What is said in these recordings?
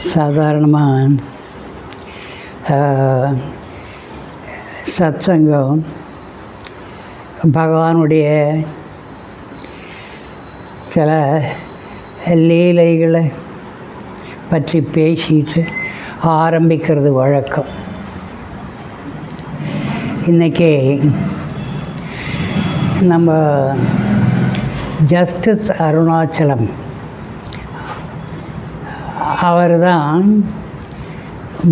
சாதாரணமாக சத்சங்கம் பகவானுடைய சில லீலைகளை பற்றி பேசிட்டு ஆரம்பிக்கிறது வழக்கம். இன்றைக்கி நம்ம ஜஸ்டிஸ் அருணாச்சலம் அவர் தான்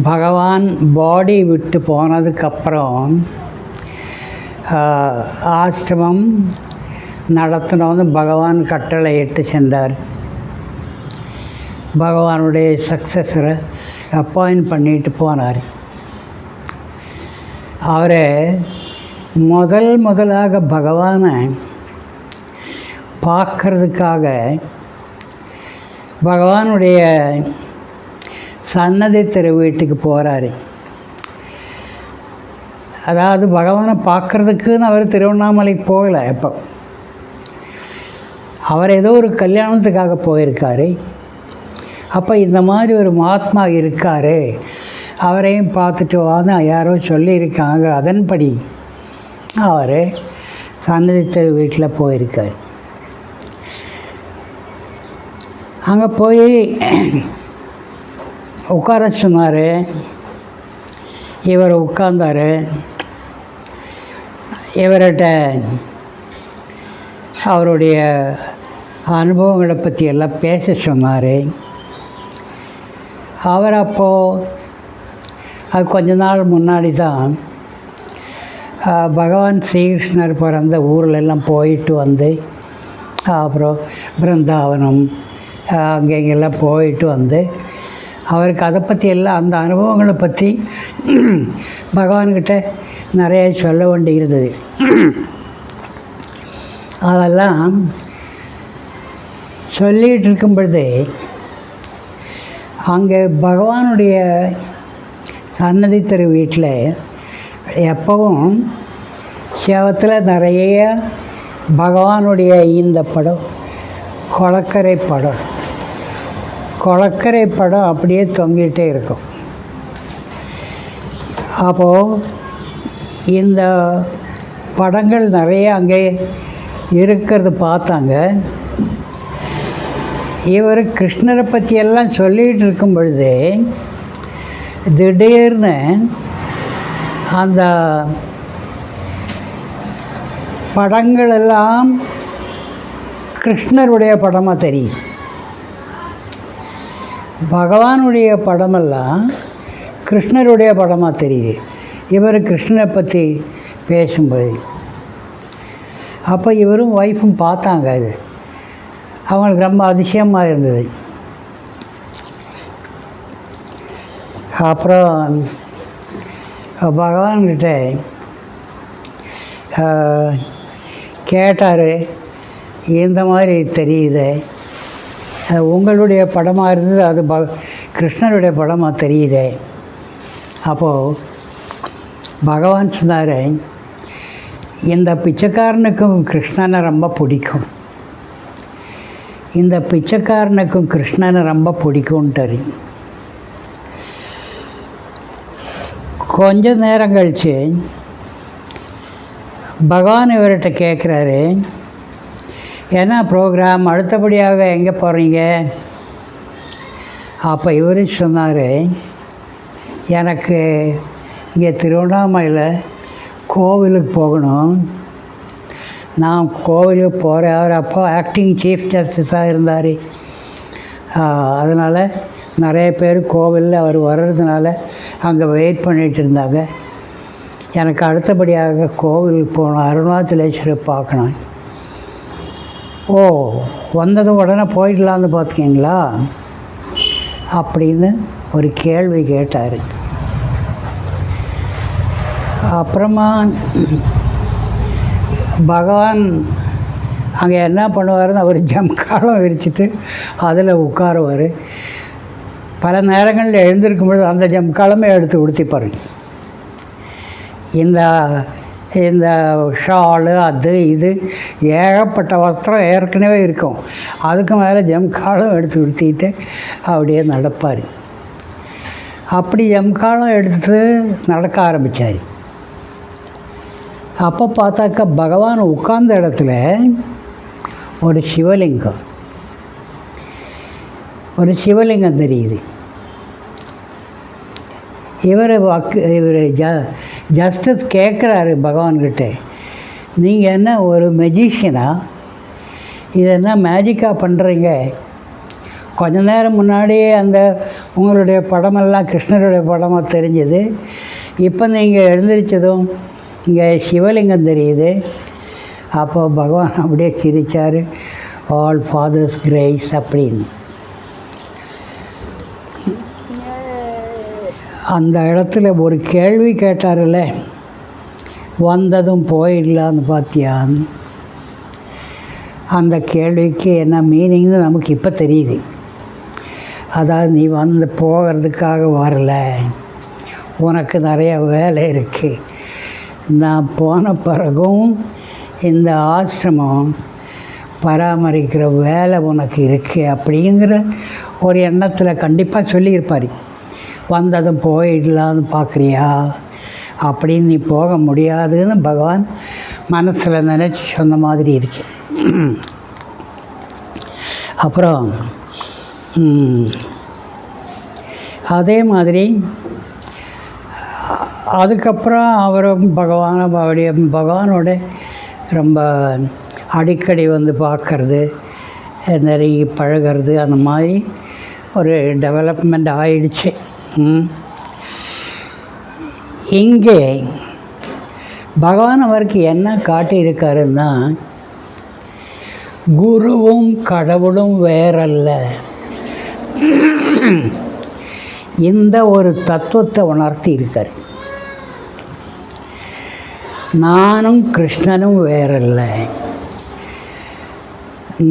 பகவான் பாடி விட்டு போனதுக்கப்புறம் ஆசிரமம் நடத்தணும்னு பகவான் கட்டளை இட்டு சென்றார். பகவானுடைய சக்ஸஸரை அப்பாயிண்ட் பண்ணிட்டு போனார். அவரை முதலாக பகவானை பார்க்கறதுக்காக பகவானுடைய சன்னதி திரு வீட்டுக்கு போகிறாரு. அதாவது பகவானை பார்க்குறதுக்குன்னு அவர் திருவண்ணாமலைக்கு போகலை. எப்போ அவர் ஏதோ ஒரு கல்யாணத்துக்காக போயிருக்காரு. அப்போ இந்த மாதிரி ஒரு மகாத்மா இருக்கார், அவரையும் பார்த்துட்டு வான்னு யாரோ சொல்லியிருக்காங்க. அதன்படி அவர் சன்னதி திரு வீட்டில் போயிருக்கார். அங்கே போய் உட்கார சொன்னார். இவர் உட்கார்ந்தார். இவர்கிட்ட அவருடைய அனுபவங்களை பற்றி எல்லாம் பேச சொன்னார். அவர் அப்போது அது கொஞ்ச நாள் முன்னாடி தான் பகவான் ஸ்ரீகிருஷ்ணர் பிறந்த ஊர்லெல்லாம் போயிட்டு வந்து அப்புறம் பிருந்தாவனம் அங்கெங்கெல்லாம் போயிட்டு வந்து அவருக்கு அதை பற்றி எல்லாம் அந்த அனுபவங்களை பற்றி பகவான்கிட்ட நிறைய சொல்ல வேண்டி இருந்தது. அதெல்லாம் சொல்லிகிட்டு இருக்கும் பொழுது அங்கே பகவானுடைய சன்னதி திரு வீட்டில் எப்பவும் சேவத்தில் நிறைய பகவானுடைய இந்த படம் கொளக்கரை படம் அப்படியே தொங்கிட்டே இருக்கும். அப்போது இந்த படங்கள் நிறைய அங்கே இருக்கிறது பார்த்தாங்க. இவர் கிருஷ்ணரை பற்றியெல்லாம் சொல்லிகிட்டு இருக்கும் பொழுது திடீர்னு அந்த படங்களெல்லாம் கிருஷ்ணருடைய படமாக தெரியும். பகவானுடைய படமெல்லாம் கிருஷ்ணருடைய படமாக தெரியுது இவர் கிருஷ்ணரை பற்றி பேசும்போது. அப்போ இவரும் ஒய்ஃபும் பார்த்தாங்க. அது அவங்களுக்கு ரொம்ப அதிசயமாக இருந்தது. அப்புறம் பகவான்கிட்ட கேட்டார், இந்த மாதிரி தெரியுது, உங்களுடைய படமாக இருந்தது, அது கிருஷ்ணருடைய படமாக தெரியுது. அப்போது பகவான் சொன்னார், இந்த பிச்சைக்காரனுக்கும் கிருஷ்ணனை ரொம்ப பிடிக்கும், இந்த பிச்சைக்காரனுக்கும் கிருஷ்ணனை ரொம்ப பிடிக்கும்ட்டார். கொஞ்ச நேரம் கழித்து பகவான் இவர்கிட்ட கேட்குறாரு, என்ன ப்ரோக்ராம், அடுத்தபடியாக எங்கே போகிறீங்க? அப்போ இவர் சொன்னார், எனக்கு இங்கே திருவண்ணாமலையில் கோவிலுக்கு போகணும், நான் கோவிலுக்கு போகிறேன். அவர் அப்போ ஆக்டிங் சீஃப் ஜஸ்டிஸாக இருந்தார். அதனால் நிறைய பேர் கோவிலில் அவர் வர்றதுனால அங்கே வெயிட் பண்ணிகிட்டு இருந்தாங்க. எனக்கு அடுத்தபடியாக கோவிலுக்கு போகணும், அருணாச்சலேஸ்வரரை பார்க்கணும். ஓ, வந்ததும் உடனே போயிடலான்னு பார்த்துக்கிங்களா அப்படின்னு ஒரு கேள்வி கேட்டார். அப்புறமா பகவான் அங்கே என்ன பண்ணுவார்னு அவர் ஜம்காலம் விரிச்சிட்டு அதில் உட்காருவார். பல நேரங்களில் எழுந்திருக்கும்பொழுது அந்த ஜம்காலமே எடுத்து உடுத்திப்பார். இந்த இந்த ஷாலு அது இது ஏகப்பட்ட வஸ்திரம் ஏற்கனவே இருக்கும், அதுக்கு மேலே ஜம்காலம் எடுத்து உடுத்திட்டு அப்படியே நடப்பார். அப்படி எம்காலம் எடுத்து நடக்க ஆரம்பித்தார். அப்போ பார்த்தாக்கா பகவான் உட்கார்ந்த இடத்துல ஒரு சிவலிங்கம் தெரியுது. இவர் ஜஸ்ட் கேட்குறாரு பகவான்கிட்ட, நீங்கள் என்ன ஒரு மெஜிஷியனா? இது என்ன மேஜிக்காக பண்ணுறீங்க? கொஞ்ச நேரம் முன்னாடியே அந்த உங்களுடைய படமெல்லாம் கிருஷ்ணருடைய படமாக தெரிஞ்சது, இப்போ நீங்கள் எழுந்திரிச்சதும் இங்கே சிவலிங்கம் தெரியுது. அப்போ பகவான் அப்படியே சிரித்தார், ஆல் ஃபாதர்ஸ் கிரேஸ் அப்படின்னு. அந்த இடத்துல ஒரு கேள்வி கேட்டார்ல, வந்ததும் போயிடலான்னு பார்த்தியான்னு. அந்த கேள்விக்கு என்ன மீனிங்னு நமக்கு இப்போ தெரியுது. அதாவது நீ வந்து போகிறதுக்காக வரல, உனக்கு நிறைய வேலை இருக்குது. நான் போன பிறகும் இந்த ஆசிரமம் பராமரிக்கிற வேலை உனக்கு இருக்குது அப்படிங்கிற ஒரு எண்ணத்தில் கண்டிப்பாக சொல்லியிருப்பார். வந்ததும் போயிடலான்னு பார்க்குறியா? அப்படின்னு நீ போக முடியாதுன்னு பகவான் மனசில் நினச்சி சொன்ன மாதிரி இருக்கு. அப்புறம் அதே மாதிரி அதுக்கப்புறம் அவரும் பகவானோட ரொம்ப அடிக்கடி வந்து பார்க்கறது, நிறைய பழகிறது, அந்த மாதிரி ஒரு டெவலப்மெண்ட் ஆயிடுச்சு. இங்கே பகவான் அவருக்கு என்ன காட்டியிருக்காருன்னா, குருவும் கடவுளும் வேறல்ல, இந்த ஒரு தத்துவத்தை உணர்த்தி இருக்கார். நானும் கிருஷ்ணனும் வேறல்ல,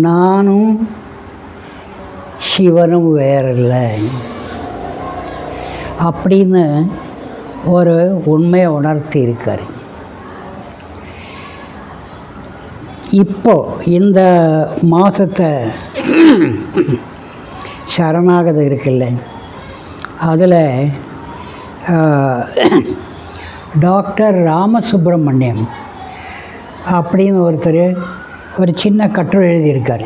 நானும் சிவனும் வேறல்ல அப்படின்னு ஒரு உண்மையை உணர்த்தி இருக்கார். இப்போ இந்த மாதத்தை சரணாகதி இருக்குல்ல, அதில் டாக்டர் ராமசுப்ரமணியம் அப்படின்னு ஒருத்தர் ஒரு சின்ன கட்டுரை எழுதியிருக்கார்.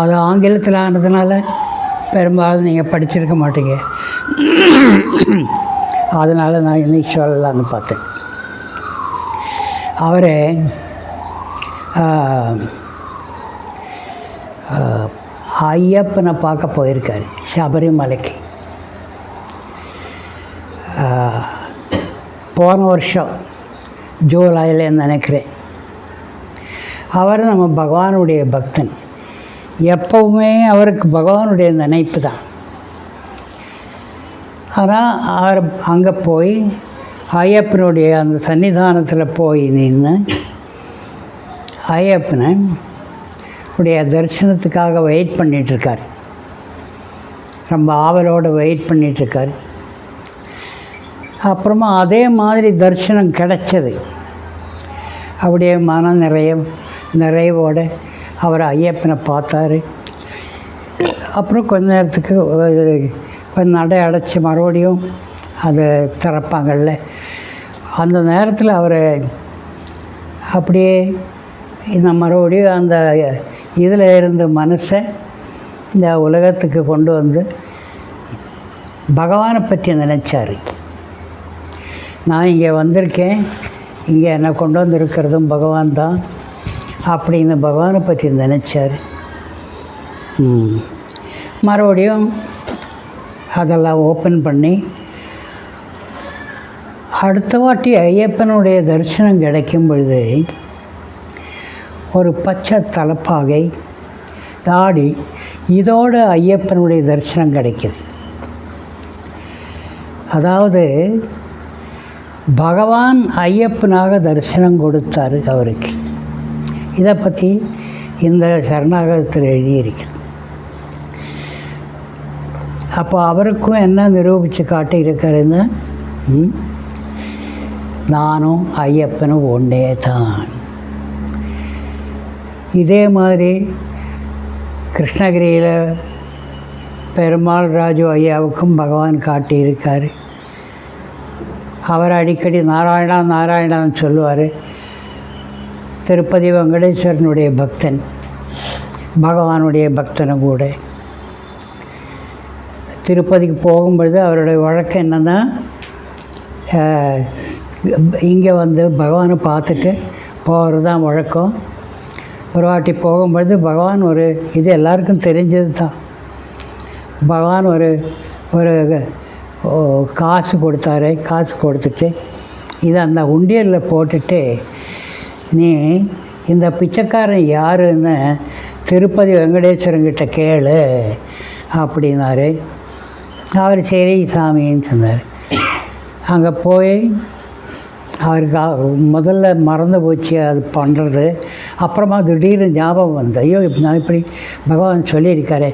அது ஆங்கிலத்தில் ஆனதுனால பெரும்பாலும் நீங்கள் படிச்சிருக்க மாட்டீங்க, அதனால் நான் இன்னைக்கு சொல்லலான்னு பார்த்தேன். அவர் ஐயப்பனை பார்க்க போயிருக்கார் சபரிமலைக்கு. போன வருஷம் ஜூலையில் நினைக்கிறேன். அவர் நம்ம பகவானுடைய பக்தன். எப்போவுமே அவருக்கு பகவானுடைய நினைப்பு தான். ஆனால் அவர் அங்கே போய் ஐயப்பனுடைய அந்த சன்னிதானத்தில் போய் நின்று ஐயப்பனை உடைய தரிசனத்துக்காக வெயிட் பண்ணிகிட்ருக்கார். ரொம்ப ஆவலோடு வெயிட் பண்ணிகிட்ருக்கார். அப்புறமா அதே மாதிரி தரிசனம் கிடைச்சது. அப்படியே மன நிறைவோடு அவர் ஐயப்பனை பார்த்தார். அப்புறம் கொஞ்ச நேரத்துக்கு கொஞ்சம் நடை அடைச்சி மறுபடியும் அதை திறப்பாங்கள்ல, அந்த நேரத்தில் அவர் அப்படியே இந்த மறுபடியும் அந்த இதில் இருந்த மனசை இந்த உலகத்துக்கு கொண்டு வந்து பகவானை பற்றி நினச்சார். நான் இங்கே வந்திருக்கேன், இங்கே என்னை கொண்டு வந்திருக்கிறதும் பகவான் தான் அப்படின்னு பகவானை பற்றி நினச்சார். மறுபடியும் அதெல்லாம் ஓப்பன் பண்ணி அடுத்த வாட்டி ஐயப்பனுடைய தரிசனம் கிடைக்கும் பொழுது ஒரு பச்சை தலப்பாகை, தாடி, இதோடு ஐயப்பனுடைய தரிசனம் கிடைக்கிது. அதாவது பகவான் ஐயப்பனாக தரிசனம் கொடுத்தார் அவருக்கு. இதை பற்றி இந்த சரணாகதத்தில் எழுதியிருக்கு. அப்போ அவருக்கும் என்ன நிரூபித்து காட்டியிருக்காருன்னு, நானும் ஐயப்பனும் ஒன்றே தான். இதே மாதிரி கிருஷ்ணகிரியில் பெருமாள் ராஜு ஐயாவுக்கும் பகவான் காட்டியிருக்கார். அவர் அடிக்கடி நாராயணா நாராயணான்னு சொல்லுவார். திருப்பதி வெங்கடேஸ்வரனுடைய பக்தன், பகவானுடைய பக்தனும் கூட. திருப்பதிக்கு போகும்பொழுது அவருடைய வழக்கம் என்னென்னா, இங்கே வந்து பகவானை பார்த்துட்டு போகிறது தான் வழக்கம். ஒரு வாட்டி போகும்பொழுது பகவான் ஒரு இது எல்லாருக்கும் தெரிஞ்சது தான். பகவான் ஒரு காசு கொடுத்தாரு. காசு கொடுத்துட்டு இதை அந்த உண்டியலில் போட்டுட்டு, நீ இந்த பிச்சைக்காரன் யாருன்னு திருப்பதி வெங்கடேஸ்வரங்கிட்ட கேளு அப்படின்னாரு. அவர் சரி சாமின்னு சொன்னார். அங்கே போய் அவருக்கு முதல்ல மறந்து போச்சு அது பண்ணுறது. அப்புறமா திடீர்னு ஞாபகம் வந்து, ஐயோ நான் இப்படி பகவான் சொல்லியிருக்காரு,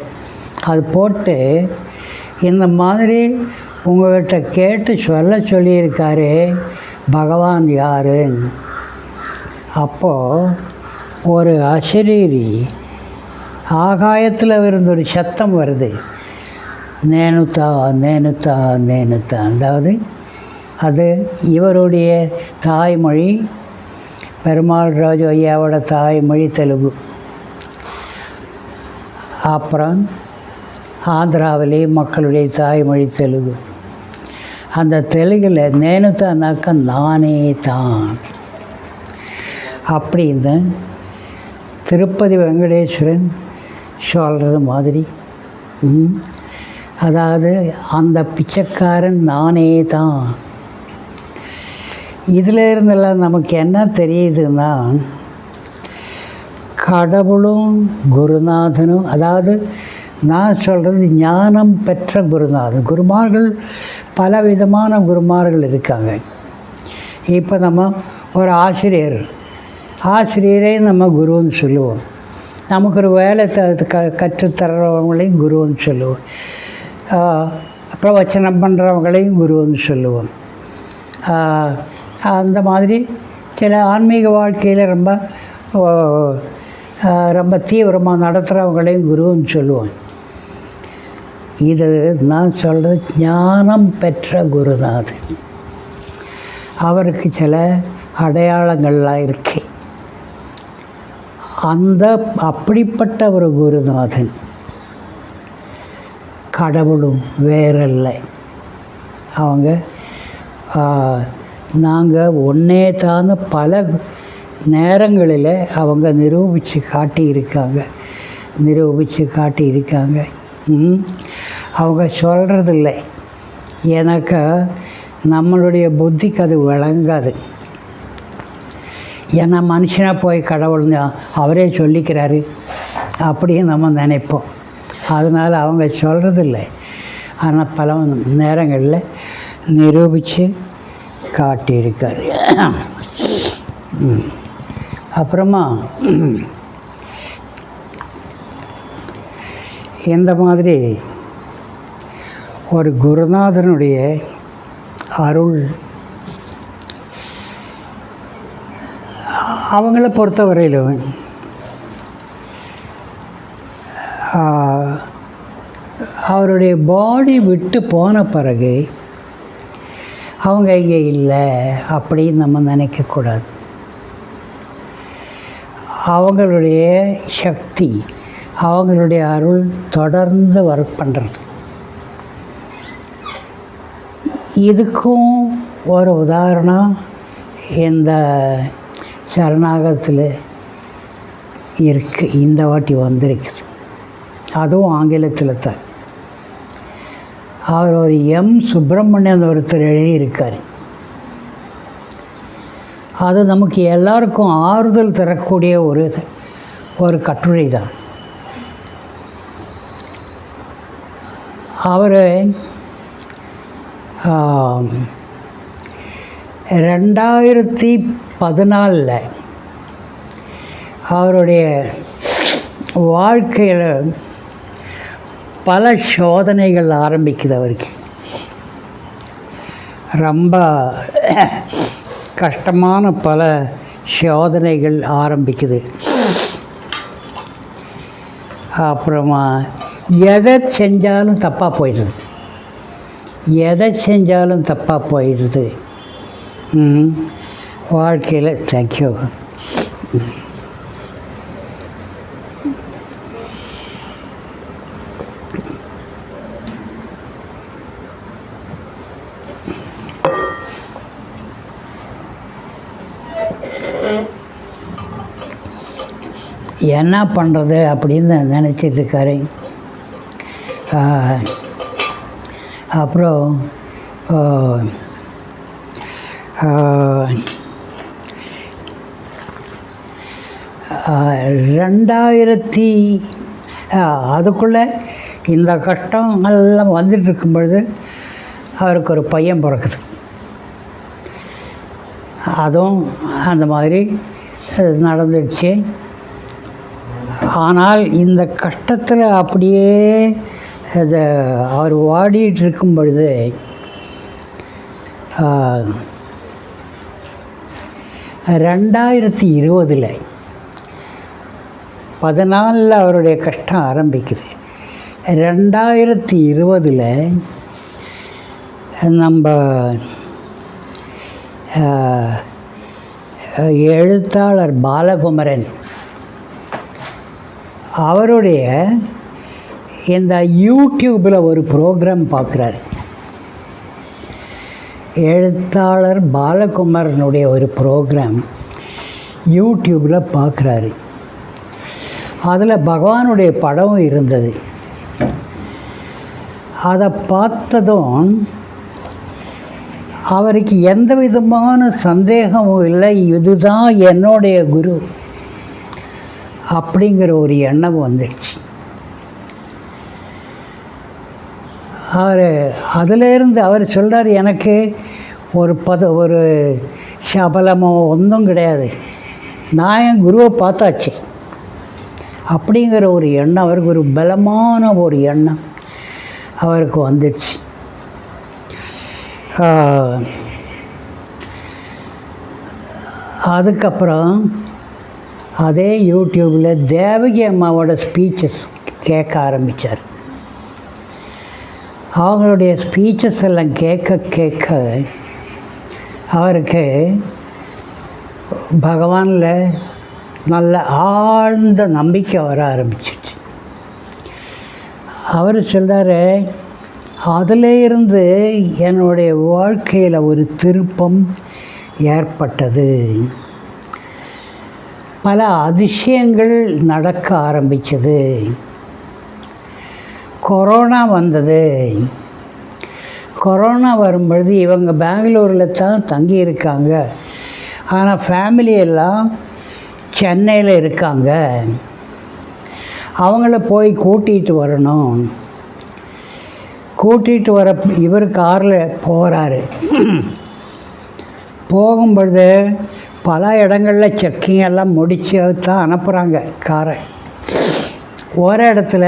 அது போட்டு இந்த மாதிரி உங்கள்கிட்ட கேட்டு சொல்லியிருக்காரு பகவான் யாருன்னு. அப்போது ஒரு அசரீரி ஆகாயத்தில் இருந்து ஒரு சத்தம் வருது, நேனுத்தா நேனுத்தா நேனுத்தா. அதாவது அது இவருடைய தாய்மொழி, பெருமாள் ராஜு ஐயாவோட தாய்மொழி தெலுங்கு. அப்புறம் ஆந்திராவிலே மக்களுடைய தாய்மொழி தெலுங்கு. அந்த தெலுங்கில் நேனுத்தானாக்க நானே தான் அப்படின்னு திருப்பதி வெங்கடேஸ்வரன் சொல்கிறது மாதிரி. அதாவது அந்த பிச்சைக்காரன் நானே தான். இதில் இருந்தெல்லாம் நமக்கு என்ன தெரியுதுன்னா, கடவுளும் குருநாதனும், அதாவது நான் சொல்கிறது ஞானம் பெற்ற குருநாதன். குருமார்கள் பலவிதமான குருமார்கள் இருக்காங்க. இப்போ நம்ம ஒரு ஆசிரியரை நம்ம குருன்னு சொல்லுவோம். நமக்கு ஒரு வேலை கற்றுத்தர்றவங்களையும் குருன்னு சொல்லுவோம். பிரவச்சனம் பண்ணுறவங்களையும் குருன்னு சொல்லுவோம். அந்த மாதிரி சில ஆன்மீக வாழ்க்கையில் ரொம்ப தீவிரமாக நடத்துகிறவங்களையும் குருன்னு சொல்லுவோம். இது நான் சொல்கிறது ஞானம் பெற்ற குருநாதன். அவருக்கு சில அடையாளங்கள்லாம் இருக்கு. அப்படிப்பட்ட ஒரு குருநாதன் கடவுளும் வேறல்ல. அவங்க நாங்கள் ஒன்றே தான் பல நேரங்களில் அவங்க நிரூபித்து காட்டியிருக்காங்க. அவங்க சொல்கிறதில்லை. எனக்கு நம்மளுடைய புத்திக்கு அது விளங்காது. ஏன்னா மனுஷனாக போய் கடவுள்னு அவரே சொல்லிக்கிறாரு அப்படின்னு நம்ம நினைப்போம். அதனால் அவங்க சொல்கிறதில்லை. ஆனால் பல நேரங்களில் நிரூபித்து காட்டியிருக்காரு. அப்புறமா இந்த மாதிரி ஒரு குருநாதனுடைய அருள் அவங்கள பொறுத்தவரையிலும் அவருடைய பாடி விட்டு போன பிறகு அவங்க இங்கே இல்லை அப்படின்னு நம்ம நினைக்கக்கூடாது. அவங்களுடைய சக்தி, அவங்களுடைய அருள் தொடர்ந்து ஒர்க் பண்ணுறது. இதுக்கும் ஒரு உதாரணம் இந்த சரணாகத்தில் இருக்குது. இந்த வாட்டி வந்திருக்குது. அதுவும் ஆங்கிலத்தில் தான். அவர் ஒரு சுப்பிரமணியன் ஒருத்தர் எழுதியிருக்கார். அது நமக்கு எல்லாருக்கும் ஆறுதல் தரக்கூடிய ஒரு கட்டுரை தான். அவர் 2014 அவருடைய வாழ்க்கையில் பல சோதனைகள் ஆரம்பிக்குது. அவருக்கு ரொம்ப கஷ்டமான பல சோதனைகள் ஆரம்பிக்குது. அப்புறமா எதை செஞ்சாலும் தப்பாக போயிடுது, எதை செஞ்சாலும் தப்பாக போயிடுது வாழ்க்கையில். தேங்க்யூ. என்ன பண்ணுறது அப்படின்னு நினச்சிட்ருக்காரு. அப்புறம் 2000 அதுக்குள்ளே இந்த கஷ்டங்கள்லாம் வந்துட்டுருக்கும் பொழுது அவருக்கு ஒரு பையன் பிறக்குது. அதுவும் அந்த மாதிரி நடந்துடுச்சு. ஆனால் இந்த கஷ்டத்தில் அப்படியே அதை அவர் வாடிட்டு இருக்கும் பொழுது 2020 14 அவருடைய கஷ்டம் ஆரம்பிக்குது. 2020 நம்ம எழுத்தாளர் பாலகுமரன் அவருடைய இந்த யூடியூப்பில் ஒரு ப்ரோக்ராம் பார்க்குறாரு. எழுத்தாளர் பாலகுமரனுடைய ஒரு ப்ரோக்ராம் யூடியூப்பில் பார்க்குறாரு. அதில் பகவானுடைய படம் இருந்தது. அதை பார்த்ததும் அவருக்கு எந்த விதமான சந்தேகமும் இல்லை, இதுதான் என்னுடைய குரு அப்படிங்கிற ஒரு எண்ணம் வந்துடுச்சு. அதிலேருந்து அவர் சொல்கிறார், எனக்கு ஒரு சபலமோ ஒன்றும் கிடையாது, நான் என் குருவை பார்த்தாச்சு அப்படிங்கிற ஒரு எண்ணம் அவருக்கு, ஒரு பலமான ஒரு எண்ணம் அவருக்கு வந்துடுச்சு. அதுக்கப்புறம் அதே யூடியூப்பில் தேவகி அம்மாவோட ஸ்பீச்சஸ் கேட்க ஆரம்பித்தார். அவங்களுடைய ஸ்பீச்சஸ் எல்லாம் கேட்க அவருக்கு பகவானில் நல்ல ஆழ்ந்த நம்பிக்கை வர ஆரம்பிச்சிச்சு. அவர் சொல்கிறாரு, அதிலேருந்து என்னுடைய வாழ்க்கையில் ஒரு திருப்பம் ஏற்பட்டது, பல அதிசயங்கள் நடக்க ஆரம்பித்தது. கொரோனா வந்தது. கொரோனா வரும்பொழுது இவங்க பெங்களூரில் தான் தங்கியிருக்காங்க, ஆனால் ஃபேமிலி எல்லாம் சென்னையில் இருக்காங்க. அவங்கள போய் கூட்டிகிட்டு வரணும். கூட்டிகிட்டு வர இவர் காரில் போகிறாரு. போகும்பொழுது பல இடங்களில் செக்கிங் எல்லாம் முடித்து தான் அனுப்புகிறாங்க காரை. ஒரு இடத்துல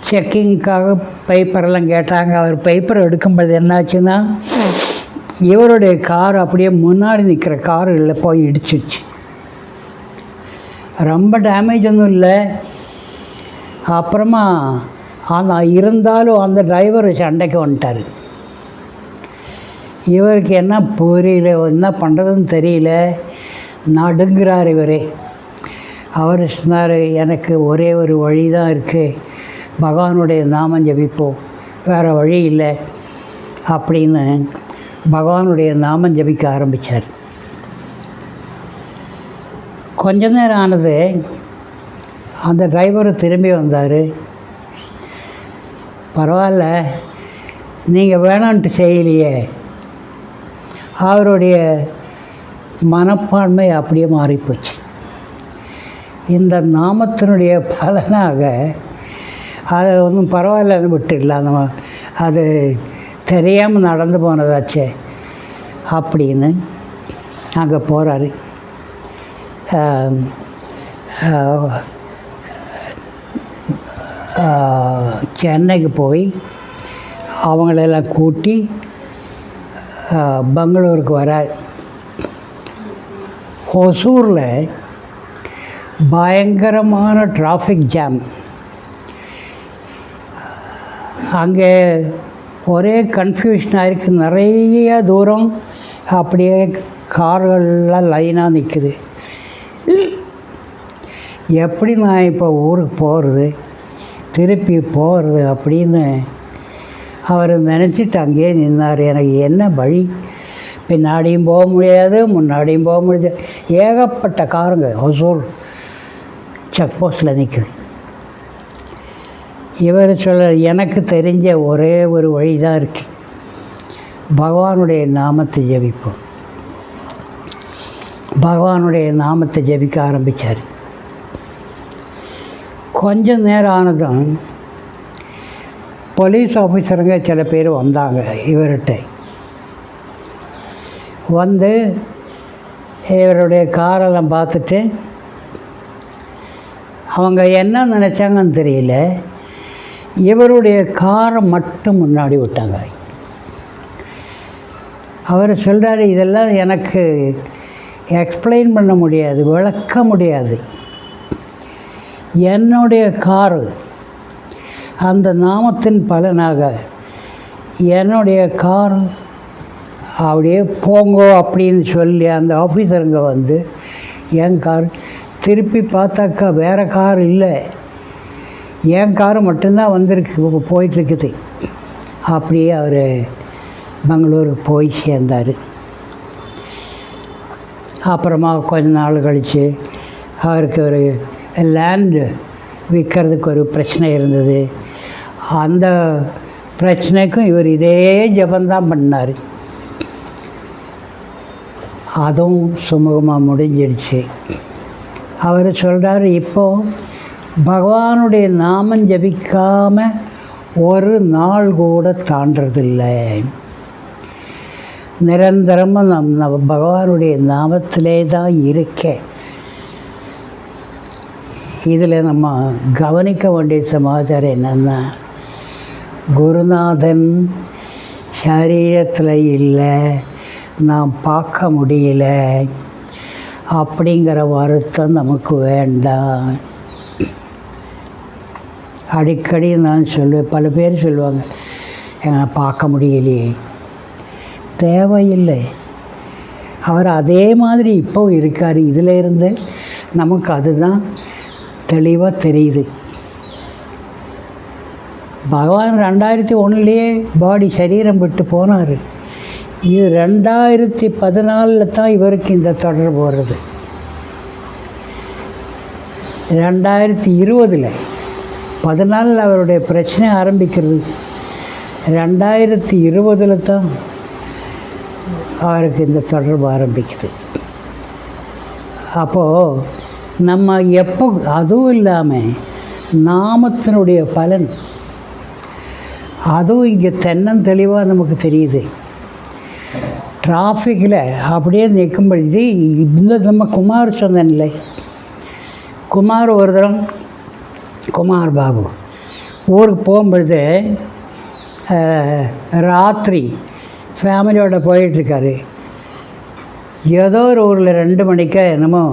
செக்கிங்க்காக பேப்பரெல்லாம் கேட்டாங்க. அவர் பேப்பர் எடுக்கும்பொழுது என்னாச்சுன்னா, இவருடைய கார் அப்படியே முன்னாடி நிற்கிற காரில் போய் இடிச்சிடுச்சு. ரொம்ப டேமேஜ் ஒன்றும் இல்லை. அப்புறமா இருந்தாலும் அந்த டிரைவர் சண்டைக்கு வந்துட்டார். இவருக்கு என்ன புரியல, என்ன பண்ணுறதுன்னு தெரியல, நடுங்கிறார் இவர். அவர் சொன்னார், எனக்கு ஒரே ஒரு வழி தான் இருக்குது, பகவானுடைய நாமம் ஜபிப்போம், வேறு வழி இல்லை அப்படின்னு பகவானுடைய நாமம் ஜபிக்க ஆரம்பித்தார். கொஞ்ச நேரம் ஆனது, அந்த டிரைவர் திரும்பி வந்தார். பரவாயில்ல, நீங்கள் வேணான்ட்டு செய்யலையே. அவருடைய மனப்பான்மை அப்படியே மாறிப்போச்சு. இந்த நாமத்தினுடைய பலனாக அதை ஒன்றும் பரவாயில்லன்னு விட்டுடலாம், அது தெரியாமல் நடந்து போனதாச்சே அப்படின்னு அங்கே போகிறாரு. சென்னைக்கு போய் அவங்களெல்லாம் கூட்டி பெங்களூருக்கு வரார். ஹொசூரில் பயங்கரமான டிராஃபிக் ஜாம். அங்கே ஒரே கன்ஃபியூஷனாக இருக்குது. நிறைய தூரம் அப்படியே கார்கள்லாம் லைனாக நிற்குது. எப்படி நான் இப்போ ஊருக்கு போகிறது, திருப்பி போகிறது அப்படின்னு அவர் நினச்சிட்டு அங்கேயே நின்னார். எனக்கு என்ன வழி, பின்னாடியும் போக முடியாது, முன்னாடியும் போக முடியாது. ஏகப்பட்ட காருங்க ஒசூர் செக் போஸ்ட்டில் நிற்குது. இவர் சொல்ல, எனக்கு தெரிஞ்ச ஒரே ஒரு வழி தான் இருக்குது, பகவானுடைய நாமத்தை ஜபிப்போம். பகவானுடைய நாமத்தை ஜபிக்க ஆரம்பித்தார். கொஞ்சம் நேரம் ஆனதும் போலீஸ் ஆஃபீஸருங்க சில பேர் வந்தாங்க இவர்கிட்ட. வந்து இவருடைய காரெல்லாம் பார்த்துட்டு அவங்க என்ன நினச்சாங்கன்னு தெரியல, இவருடைய காரை மட்டும் முன்னாடி விட்டாங்க. அவர் சொல்கிறாரு, இதெல்லாம் எனக்கு எக்ஸ்பிளைன் பண்ண முடியாது, விளக்க முடியாது. என்னுடைய காரு அந்த நாமத்தின் பலனாக என்னுடைய கார் அப்படியே போங்கோ அப்படின்னு சொல்லி அந்த ஆஃபீஸருங்க வந்து என் கார் திருப்பி பார்த்தாக்கா வேறு கார் இல்லை, என் காரு மட்டும்தான் வந்திருக்கு, போயிட்டுருக்குது. அப்படியே அவர் பெங்களூருக்கு போய் சேர்ந்தார். அப்புறமா கொஞ்ச நாள் கழித்து அவருக்கு ஒரு லேண்டு விற்கிறதுக்கு ஒரு பிரச்சனை இருந்தது. அந்த பிரச்சனைக்கும் இவர் இதே ஜபந்தான் பண்ணார். அதுவும் சுமூகமாக முடிஞ்சிடுச்சு. அவர் சொல்கிறார், இப்போது பகவானுடைய நாமம் ஜபிக்காமல் ஒரு நாள் கூட தாண்டதில்லை. நிரந்தரமாக நம்ம பகவானுடைய நாமத்திலே தான் இருக்கேன். இதில் நம்ம கவனிக்க வேண்டிய சமாச்சாரம் என்னென்னா, குருநாதன் சரீரத்தில் இல்லை, நான் பார்க்க முடியல அப்படிங்கிற வருத்தம் நமக்கு வேண்டாம். அடிக்கடி நான் சொல்லுவேன், பல பேர் சொல்லுவாங்க, நான் பார்க்க முடியலையே. தேவையில்லை, அவர் அதே மாதிரி இப்போ இருக்கார். இதில் இருந்து நமக்கு அதுதான் தெளிவாக தெரியுது. பகவான் 2001 பாடி சரீரம் விட்டு போனார். இது 2014 தான் இவருக்கு இந்த தொடர்பு வருது. 2020 14 அவருடைய பிரச்சனை ஆரம்பிக்கிறது. 2020 தான் அவருக்கு இந்த தொடர்பு ஆரம்பிக்குது. அப்போது நம்ம எப்போ, அதுவும் இல்லாமல் நாமத்தினுடைய பலன் அதுவும் இங்கே தென்னந்தெளிவாக நமக்கு தெரியுது. டிராஃபிக்கில் அப்படியே நிற்கும் பொழுது இந்த நம்ம குமார் சொன்னேன்ல, குமார் ஒரு தரம், குமார் பாபு ஊருக்கு போகும்பொழுது ராத்திரி ஃபேமிலியோடு போயிட்டுருக்காரு. ஏதோ ஒரு ஊரில் 2 மணிக்கு என்னமோ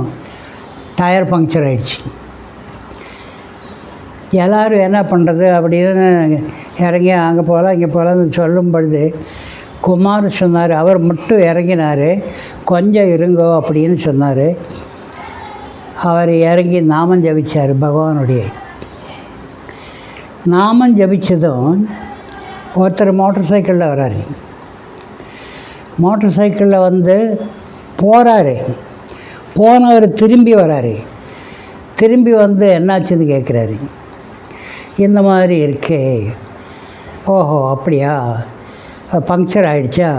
டயர் பங்க்சர் ஆகிடுச்சு. எல்லோரும் என்ன பண்ணுறது அப்படின்னு இறங்கி அங்கே போகலாம் இங்கே போகலான்னு சொல்லும் பொழுது குமார் சொன்னார், அவர் மட்டும் இறங்கினார், கொஞ்சம் இருங்கோ அப்படின்னு சொன்னார். அவர் இறங்கி நாமம் ஜபிச்சார். பகவானுடைய நாமம் ஜபித்ததும் ஒருத்தர் மோட்டர் சைக்கிளில் வர்றாரு. மோட்டர் சைக்கிளில் வந்து போகிறாரு. போனவர் திரும்பி வராரு. திரும்பி வந்து என்னாச்சுன்னு கேட்குறாரு. இந்த மாதிரி இருக்கே. ஓஹோ அப்படியா, பங்க்சர் ஆகிடுச்சா?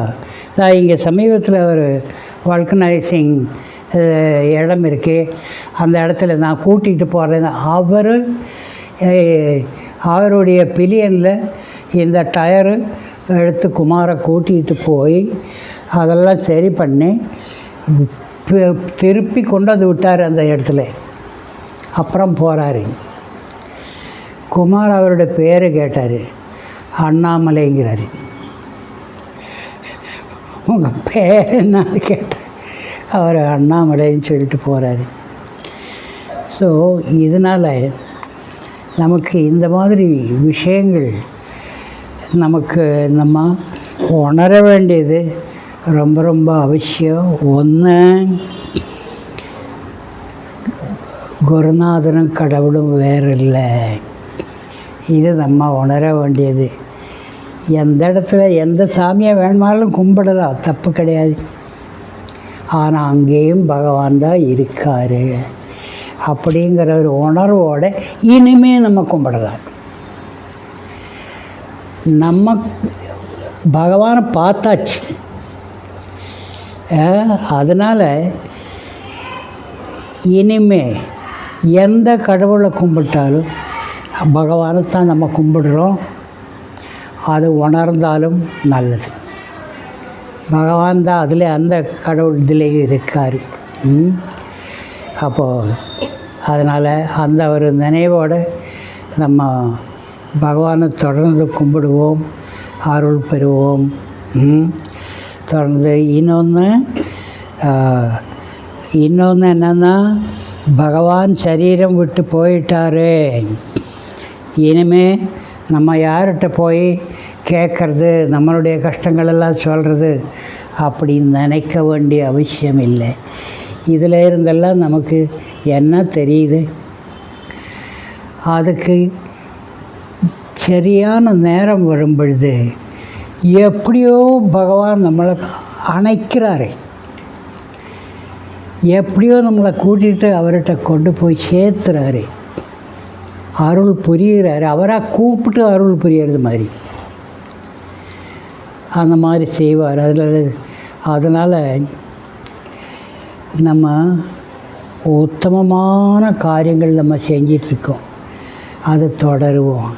நான் இங்கே சமீபத்தில் ஒரு வல்கனைசிங் இடம் இருக்குது, அந்த இடத்துல நான் கூட்டிகிட்டு போகிறேன்னு அவருடைய பிலியனில் இந்த டயரு எடுத்து குமாரை கூட்டிகிட்டு போய் அதெல்லாம் சரி பண்ணி திருப்பி கொண்டு வந்து விட்டார் அந்த இடத்துல. அப்புறம் போகிறாரு. குமார் அவருடைய பேர் கேட்டார். அண்ணாமலைங்கிறார். உங்கள் பேர் என்னன்னு கேட்டார். அவர் அண்ணாமலைன்னு சொல்லிட்டு போகிறாரு. ஸோ இதனால் நமக்கு இந்த மாதிரி விஷயங்கள் நமக்கு நம்ம உணர வேண்டியது ரொம்ப ரொம்ப அவசியம். ஒன்று, குருநாதனும் கடவுளும் வேறு இல்லை. இது நம்ம உணர வேண்டியது. எந்த இடத்துல எந்த சாமியை வேணுமாலும் கும்பிடலாம், தப்பு கிடையாது. ஆனால் அங்கேயும் பகவான் தான் இருக்கார் அப்படிங்கிற ஒரு உணர்வோடு இனிமேல் நம்ம கும்பிடலாம். நம்ம பகவானை பார்த்தாச்சு, அதனால் இனிமே எந்த கடவுளை கும்பிட்டாலும் பகவானை தான் நம்ம கும்பிடுறோம். அது உணர்ந்தாலும் நல்லது. பகவான் தான் அதில் அந்த கடவுள் இதுலேயும் இருக்கார். அப்போது அதனால் அந்த ஒரு நினைவோடு நம்ம பகவானை தொடர்ந்து கும்பிடுவோம், அருள் பெறுவோம். தொடர்ந்து இன்னொன்று என்னென்னா, பகவான் சரீரம் விட்டு போயிட்டாரு. இனிமேல் நம்ம யார்கிட்ட போய் கேட்குறது, நம்மளுடைய கஷ்டங்களெல்லாம் சொல்கிறது அப்படின்னு நினைக்க வேண்டிய அவசியம் இல்லை. இதில் இருந்தெல்லாம் நமக்கு என்ன தெரியுது? அதுக்கு சரியான நேரம் வரும் பொழுது எப்படியோ பகவான் நம்மளை அணைக்கிறாரு, எப்படியோ நம்மளை கூட்டிகிட்டு அவர்கிட்ட கொண்டு போய் சேர்த்துறாரு, அருள் புரிகிறாரு. அவராக கூப்பிட்டு அருள் புரியறது மாதிரி அந்த மாதிரி செய்வார். அதனால் நம்ம உத்தமமான காரியங்கள் நம்ம செஞ்சிட்ருக்கோம், அதை தொடருவோம்.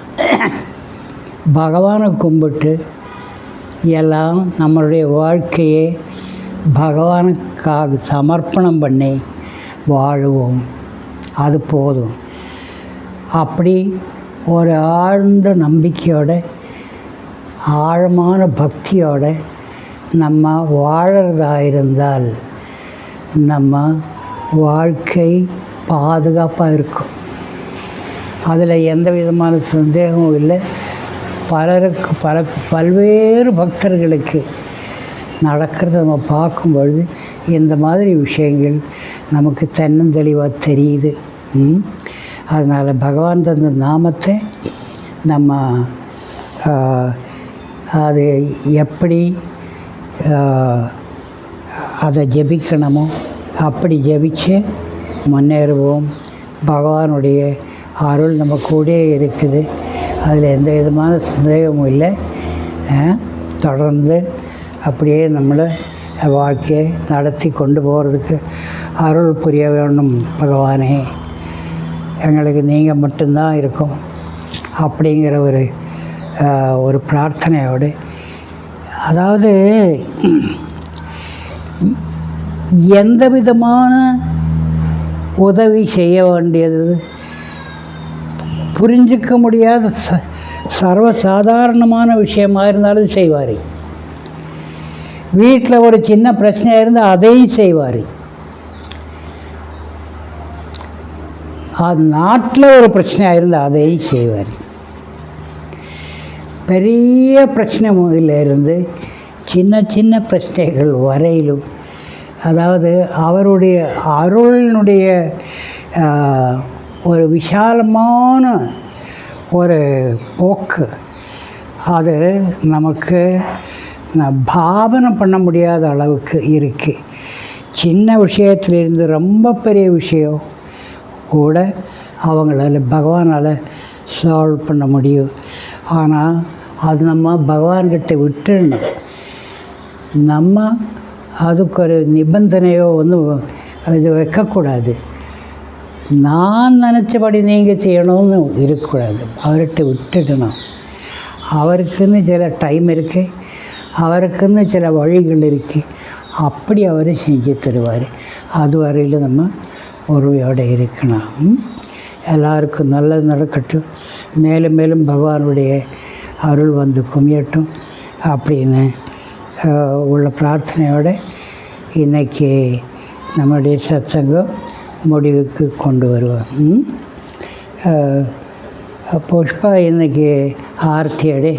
பகவானை கும்பிட்டு எல்லாம் நம்மளுடைய வாழ்க்கையை பகவானுக்காக சமர்ப்பணம் பண்ணி வாழுவோம். அது போதும். அப்படி ஒரு ஆழ்ந்த நம்பிக்கையோட, ஆழமான பக்தியோட நம்ம வாழறதா இருந்தால் நம்ம வாழ்க்கை பாதுகாப்பாக இருக்கும். அதில் எந்த விதமான சந்தேகமும் இல்லை. பல்வேறு பக்தர்களுக்கு நடக்கிறத நம்ம பார்க்கும்பொழுது இந்த மாதிரி விஷயங்கள் நமக்கு தென்னந்தெளிவாக தெரியுது. அதனால் பகவான் தந்த நாமத்தை நம்ம அது எப்படி அதை ஜெபிக்கணுமோ அப்படி ஜெபிச்சு முன்னேறுவோம். பகவானுடைய அருள் நம்ம கூடயே இருக்குது, அதில் எந்த விதமான சந்தேகமும் இல்லை. தொடர்ந்து அப்படியே நம்மளை வாழ்க்கையை நடத்தி கொண்டு போகிறதுக்கு அருள் புரிய வேண்டும் பகவானே. எங்களுக்கு நீங்கள் மட்டும்தான் இருக்கும் அப்படிங்கிற ஒரு பிரார்த்தனையோடு, அதாவது எந்த விதமான உதவி செய்ய வேண்டியது புரிஞ்சிக்க முடியாத சர்வசாதாரணமான விஷயமாக இருந்தாலும் செய்வார். வீட்டில் ஒரு சின்ன பிரச்சனையாக இருந்தால் அதையும் செய்வார். நாட்டில் ஒரு பிரச்சனையாக இருந்தால் அதையும் செய்வார். பெரிய பிரச்சனை முதலிருந்து சின்ன சின்ன பிரச்சனைகள் வரையிலும், அதாவது அவருடைய அருளினுடைய ஒரு விசாலமான ஒரு போக்கு, அது நமக்கு பாவனை பண்ண முடியாத அளவுக்கு இருக்குது. சின்ன விஷயத்திலிருந்து ரொம்ப பெரிய விஷயம் கூட அவங்களால பகவானால் சால்வ் பண்ண முடியும். ஆனால் அது நம்ம பகவான்கிட்ட விட்டுடணும். நம்ம அதுக்கு ஒரு நிபந்தனையோ இது வைக்கக்கூடாது. நான் நினச்சபடி நீங்கள் செய்யணும்னு இருக்கக்கூடாது. அவர்கிட்ட விட்டுடணும். அவருக்குன்னு சில டைம் இருக்குது, அவருக்குன்னு சில வழிகள் இருக்குது. அப்படி அவர் செஞ்சு தருவார். அது வரையில் நம்ம பொறுமையோடு இருக்கணும். எல்லாருக்கும் நல்லது நடக்கட்டும். மேலும் மேலும் பகவானுடைய அருள் வந்து குமியட்டும் அப்படின்னு உள்ள பிரார்த்தனையோடு இன்றைக்கி நம்முடைய சத்சங்கம் முடிவுக்கு கொண்டு வருவோம். புஷ்பா இன்றைக்கி ஆர்த்தி அடை